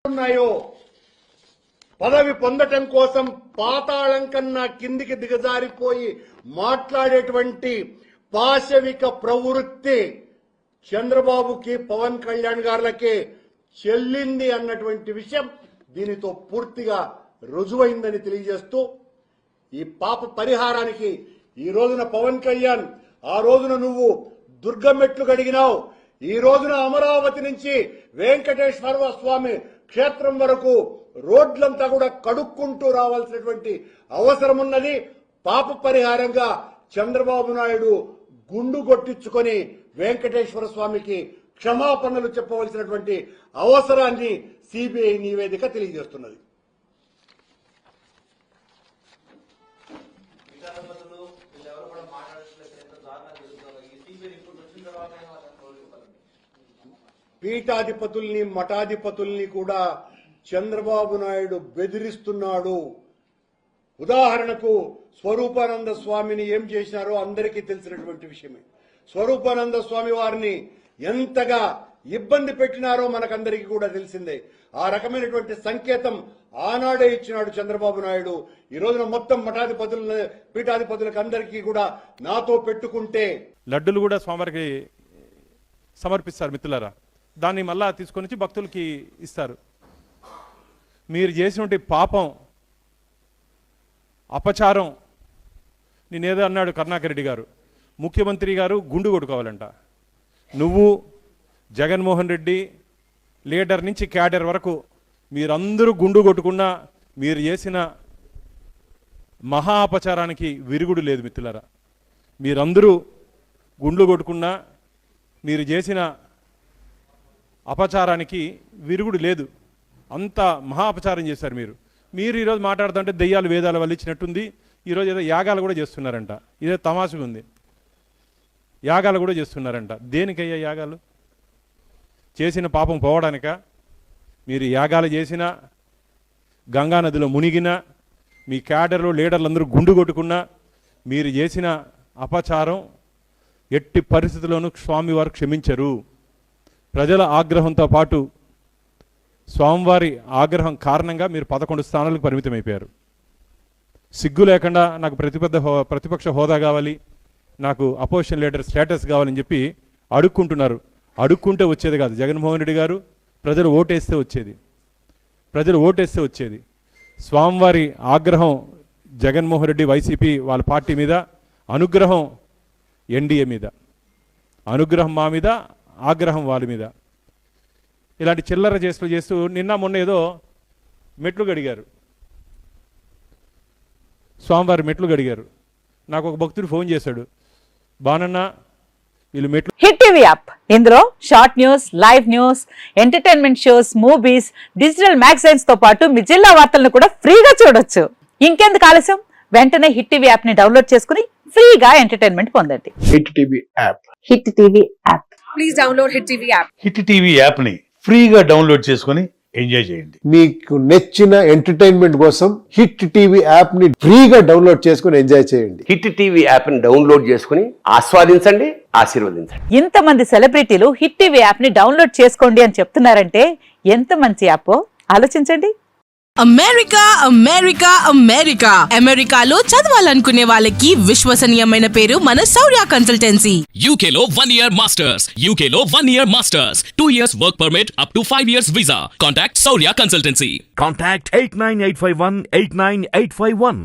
ఉన్నాయో పదవి పొందటం కోసం పాతాళం కన్నా కిందికి దిగజారిపోయి మాట్లాడేటువంటి పాశవిక ప్రవృత్తి చంద్రబాబుకి పవన్ కళ్యాణ్ గారులకి చెల్లింది అన్నటువంటి విషయం దీనితో పూర్తిగా రుజువైందని తెలియజేస్తూ ఈ పాప పరిహారానికి ఈ రోజున పవన్ కళ్యాణ్ ఆ రోజున నువ్వు దుర్గమెట్లు గడిగినావు, ఈ రోజున అమరావతి నుంచి వెంకటేశ్వర స్వామి క్షేత్రం వరకు రోడ్లంతా కూడా కడుక్కుంటూ రావాల్సినటువంటి అవసరం ఉన్నది. పాప పరిహారంగా చంద్రబాబు నాయుడు గుండు కొట్టించుకొని వెంకటేశ్వర స్వామికి క్షమాపణలు చెప్పవలసినటువంటి అవసరాన్ని సిబిఐ నివేదిక తెలియజేస్తున్నది. పీఠాధిపతుల్ని మఠాధిపతుల్ని కూడా చంద్రబాబు నాయుడు బెదిరిస్తున్నాడు. ఉదాహరణకు స్వరూపానంద స్వామిని ఏం చేసినారో అందరికీ తెలిసినటువంటి విషయమే. స్వరూపానంద స్వామి వారిని ఎంతగా ఇబ్బంది పెట్టినారో మనకందరికీ కూడా తెలిసిందే. ఆ రకమైనటువంటి సంకేతం ఆనాడే ఇచ్చినాడు చంద్రబాబు నాయుడు. ఈ రోజున మొత్తం మఠాధిపతుల పీఠాధిపతులకు అందరికీ కూడా నాతో పెట్టుకుంటే లడ్డులు కూడా స్వామివారికి సమర్పిస్తారు మిత్రులారా. దాన్ని మళ్ళా తీసుకొని వచ్చి భక్తులకి ఇస్తారు. మీరు చేసినటువంటి పాపం, అపచారం, నేనేదో అన్నాడు కరుణాకర్ రెడ్డి గారు, ముఖ్యమంత్రి గారు గుండు కొట్టుకోవాలంట. నువ్వు జగన్మోహన్ రెడ్డి లీడర్ నుంచి క్యాడర్ వరకు మీరందరూ గుండు కొట్టుకున్నా మీరు చేసిన మహా అపచారానికి విరుగుడు లేదు మిత్రులారా. మీరందరూ గుండ్లు కొట్టుకున్నా మీరు చేసిన అపచారానికి విరుగుడు లేదు. అంత మహా అపచారం చేశారు మీరు ఈరోజు మాట్లాడుతుంటే దెయ్యాలు వేదాలు వల్లించినట్టుంది. ఈరోజు ఏదో యాగాలు కూడా చేస్తున్నారంట. ఇదే తమాషగా ఉంది. యాగాలు కూడా చేస్తున్నారంట. దేనికయ్యా యాగాలు? చేసిన పాపం పోవడానిక? మీరు యాగాలు చేసినా, గంగా నదిలో మునిగినా, మీ క్యాడర్లో లీడర్లందరూ గుండు కొట్టుకున్నా మీరు చేసిన అపచారం ఎట్టి పరిస్థితుల్లోనూ స్వామివారు క్షమించరు. ప్రజల ఆగ్రహంతో పాటు స్వామివారి ఆగ్రహం కారణంగా మీరు 11 స్థానాలకు పరిమితం అయిపోయారు. సిగ్గు లేకుండా నాకు ప్రతిపక్ష హోదా కావాలి, నాకు అపోజిషన్ లీడర్ స్టేటస్ కావాలని చెప్పి అడుక్కుంటున్నారు. అడుక్కుంటే వచ్చేది కాదు. జగన్మోహన్ రెడ్డి గారు ప్రజలు ఓటేస్తే వచ్చేది. స్వామివారి ఆగ్రహం జగన్మోహన్ రెడ్డి వైసీపీ వాళ్ళ పార్టీ మీద, అనుగ్రహం ఎన్డీఏ మీద. అనుగ్రహం మా మీద, ఆగ్రహం వాళ్ళ మీద. ఇలాంటి చిల్లర చేస్తూ నిన్న మొన్న ఏదో మెట్లు గడిగారు, స్వామివారి మెట్లు గడిగారు. నాకు ఒక భక్తుడు ఫోన్ చేశాడు, బానన్న వీళ్ళు మెట్లు. హిట్ టీవీ యాప్, ఇందులో short news, live news, entertainment shows, movies, digital magazines తో పాటు మీ జిల్లా వార్తలను కూడా ఫ్రీగా చూడొచ్చు. ఇంకెందుకు ఆలస్యం, వెంటనే హిట్ టీవీ యాప్ ని డౌన్లోడ్ చేసుకుని ఫ్రీగా ఎంటర్టైన్మెంట్ పొందండి. Hit TV app. Hit TV app. Please download hit TV app. Hit TV app ని ఫ్రీగా డౌన్లోడ్ చేసుకుని ఎంజాయ్ చేయండి. మీకు నచ్చిన ఎంటర్టైన్మెంట్ కోసం హిట్ టీవీ యాప్ ని ఫ్రీగా డౌన్లోడ్ చేసుకుని ఎంజాయ్ చేయండి. హిట్ టీవీ యాప్ ని డౌన్లోడ్ చేసుకుని ఆస్వాదించండి, ఆశీర్వదించండి. ఇంతమంది సెలబ్రిటీలు హిట్ టీవీ యాప్ ని డౌన్లోడ్ చేసుకోండి అని చెప్తున్నారంటే ఎంత మంచి యాప్ ఆలోచించండి. అమెరికా అమెరికాలో చదవాలనుకునే వాళ్ళకి విశ్వసనీయమైన పేరు మన శౌర్య కన్సల్టెన్సీ. UK లో 1 year masters, UK లో 1 year masters, 2 years work permit up to 5 years visa. Contact Saurya Consultancy. Contact 89851 89851.